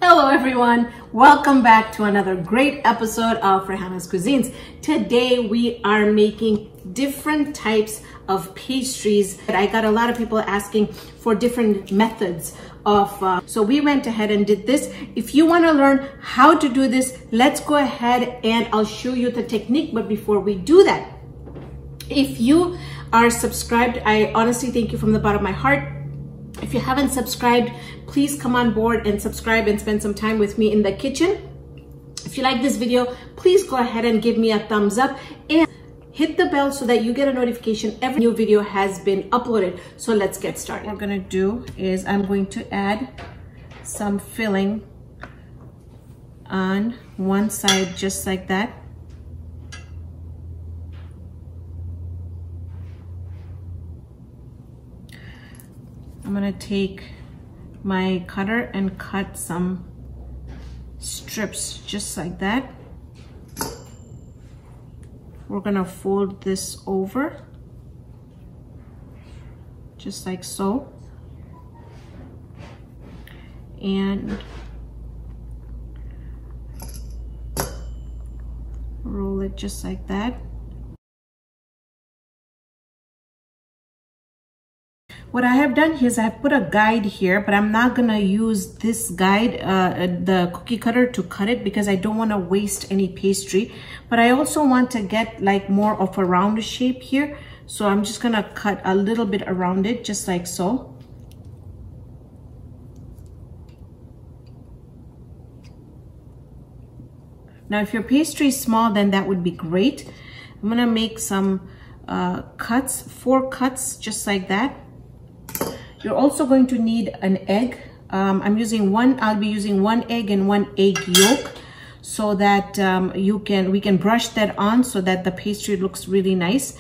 Hello everyone, welcome back to another great episode of Raihanna's Cuisines. Today we are making different types of pastries. I got a lot of people asking for different methods of, so we went ahead and did this. If you want to learn how to do this, let's go ahead and I'll show you the technique. But before we do that, if you are subscribed, I honestly thank you from the bottom of my heart. If you haven't subscribed, please come on board and subscribe and spend some time with me in the kitchen. If you like this video, please go ahead and give me a thumbs up and hit the bell so that you get a notification every new video has been uploaded. So let's get started. What we're gonna do is I'm going to add some filling on one side just like that. I'm gonna take my cutter and cut some strips just like that. We're gonna fold this over just like so, and roll it just like that. What I have done here is I have put a guide here, but I'm not gonna use this guide, the cookie cutter, to cut it because I don't want to waste any pastry. But I also want to get like more of a round shape here. So I'm just gonna cut a little bit around it, just like so. Now, if your pastry is small, then that would be great. I'm gonna make some cuts, 4 cuts, just like that. You're also going to need an egg. I'll be using 1 egg and 1 egg yolk so that we can brush that on so that the pastry looks really nice.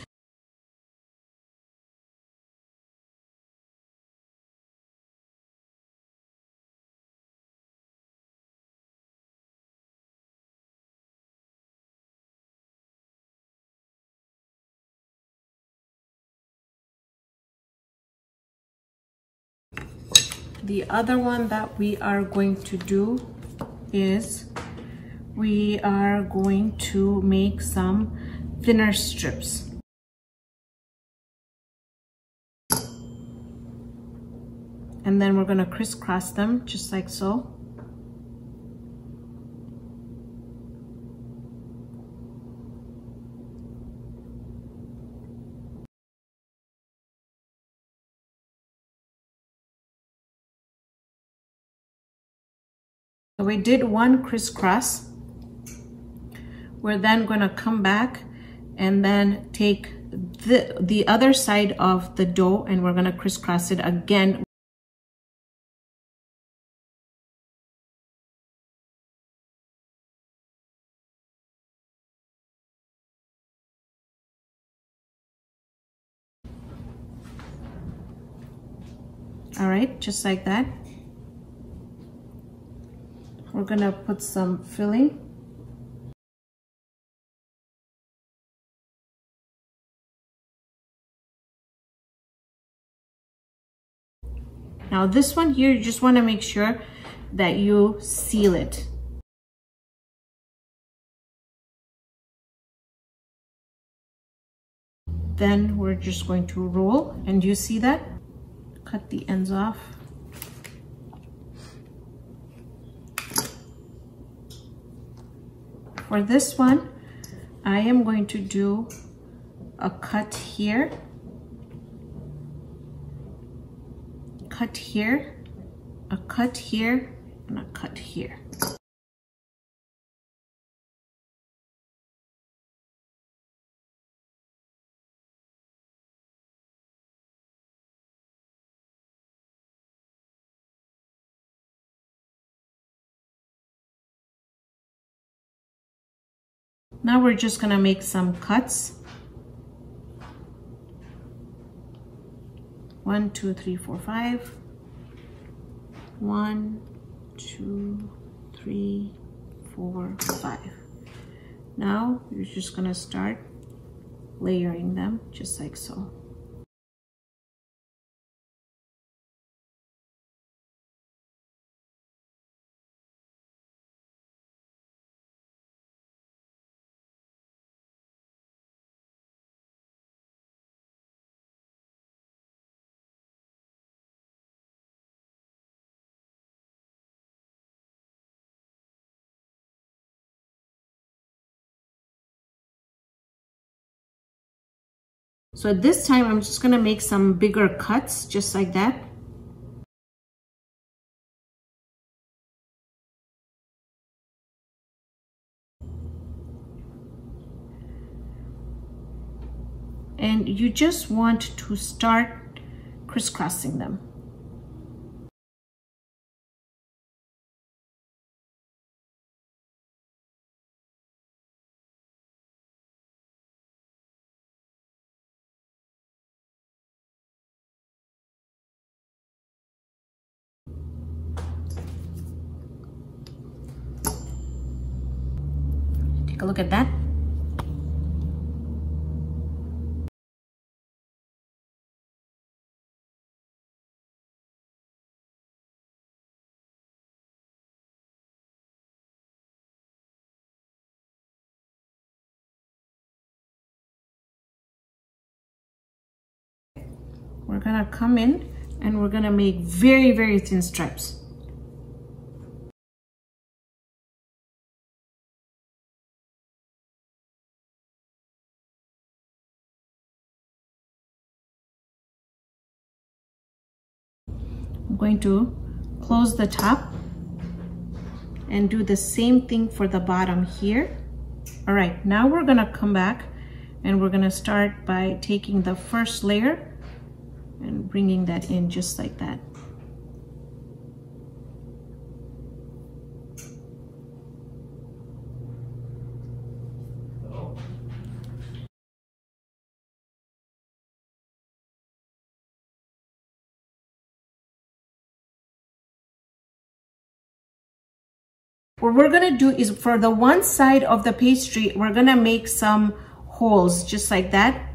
The other one that we are going to do is we are going to make some thinner strips. And then we're going to crisscross them just like so. So we did 1 crisscross. We're then going to come back and then take the other side of the dough and we're going to crisscross it again. All right, just like that. We're gonna put some filling. Now this one here, you just wanna make sure that you seal it. Then we're just going to roll, and you see that? Cut the ends off. For this one, I am going to do a cut here, cut here, a cut here, and a cut here. Now we're just gonna make some cuts. 1, 2, 3, 4, 5. 1, 2, 3, 4, 5. Now you're just gonna start layering them just like so. So this time I'm just gonna make some bigger cuts, just like that. And you just want to start crisscrossing them. Take a look at that. We're gonna come in and we're gonna make very, very thin stripes. I'm going to close the top and do the same thing for the bottom here. All right, now we're gonna come back and we're gonna start by taking the first layer and bringing that in just like that. What we're gonna do is for the one side of the pastry, we're gonna make some holes just like that.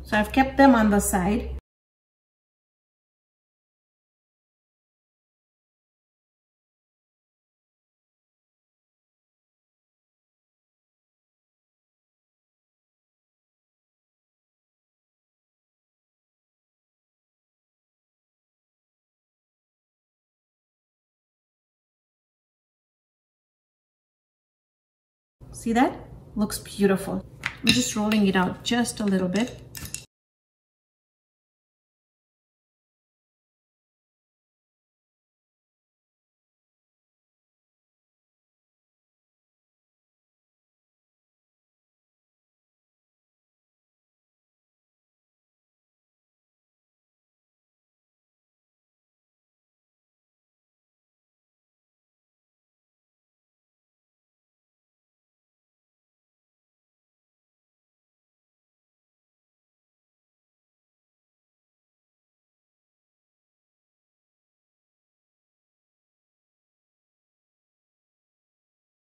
So I've kept them on the side. See that? Looks beautiful. I'm just rolling it out just a little bit.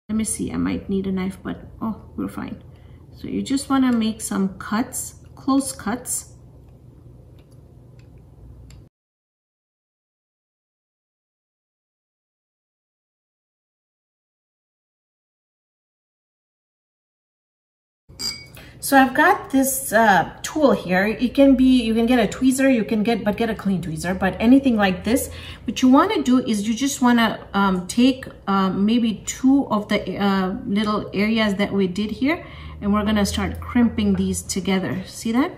Let me see, I might need a knife, but oh, we're fine. So you just want to make some cuts, close cuts. So I've got this tool here. You can get a tweezer, get a clean tweezer, but anything like this. What you want to do is you just want to take maybe two of the little areas that we did here, and we're gonna start crimping these together. See that?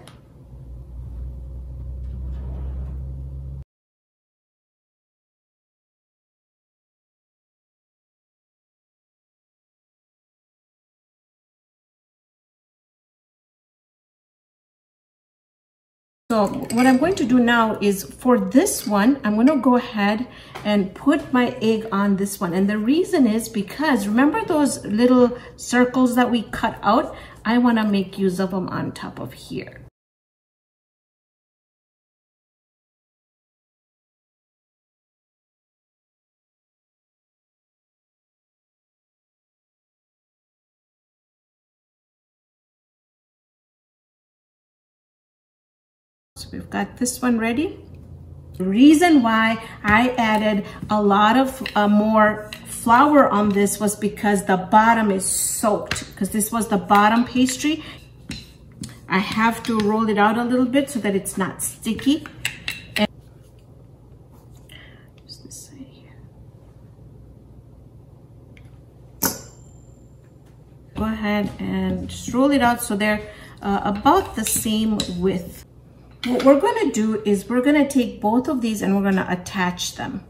So what I'm going to do now is for this one, I'm going to go ahead and put my egg on this one. And the reason is because remember those little circles that we cut out? I want to make use of them on top of here. So we've got this one ready. The reason why I added a lot of more flour on this was because the bottom is soaked, because this was the bottom pastry. I have to roll it out a little bit so that it's not sticky. And just this side here. Go ahead and just roll it out so they're about the same width. What we're going to do is we're going to take both of these and we're going to attach them.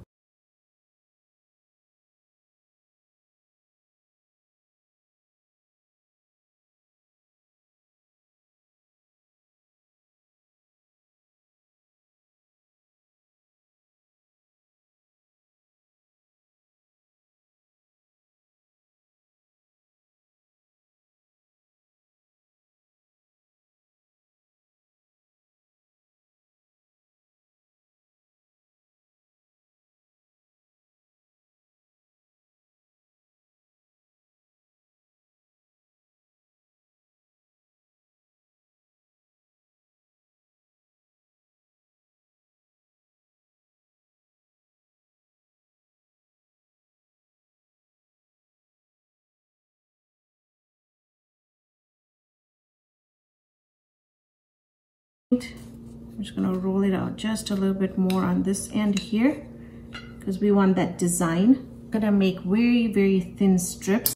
I'm just going to roll it out just a little bit more on this end here because we want that design. I'm going to make very, very thin strips.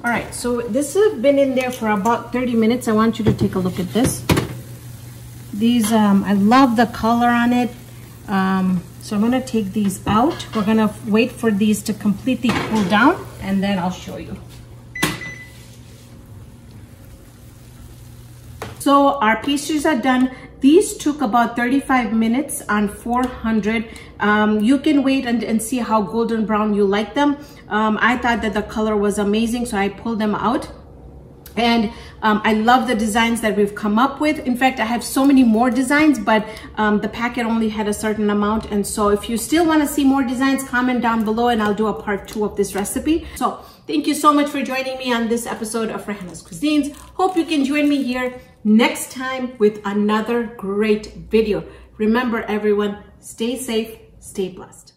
All right, so this has been in there for about 30 minutes. I want you to take a look at this. These, I love the color on it. So I'm gonna take these out. We're gonna wait for these to completely cool down and then I'll show you. So our pastries are done. These took about 35 minutes on 400. You can wait and see how golden brown you like them. I thought that the color was amazing, so I pulled them out. And I love the designs that we've come up with. In fact, I have so many more designs, but the packet only had a certain amount. And so if you still want to see more designs, comment down below and I'll do a part 2 of this recipe. So thank you so much for joining me on this episode of Raihana's Cuisines. Hope you can join me here next time with another great video. Remember everyone, stay safe, stay blessed.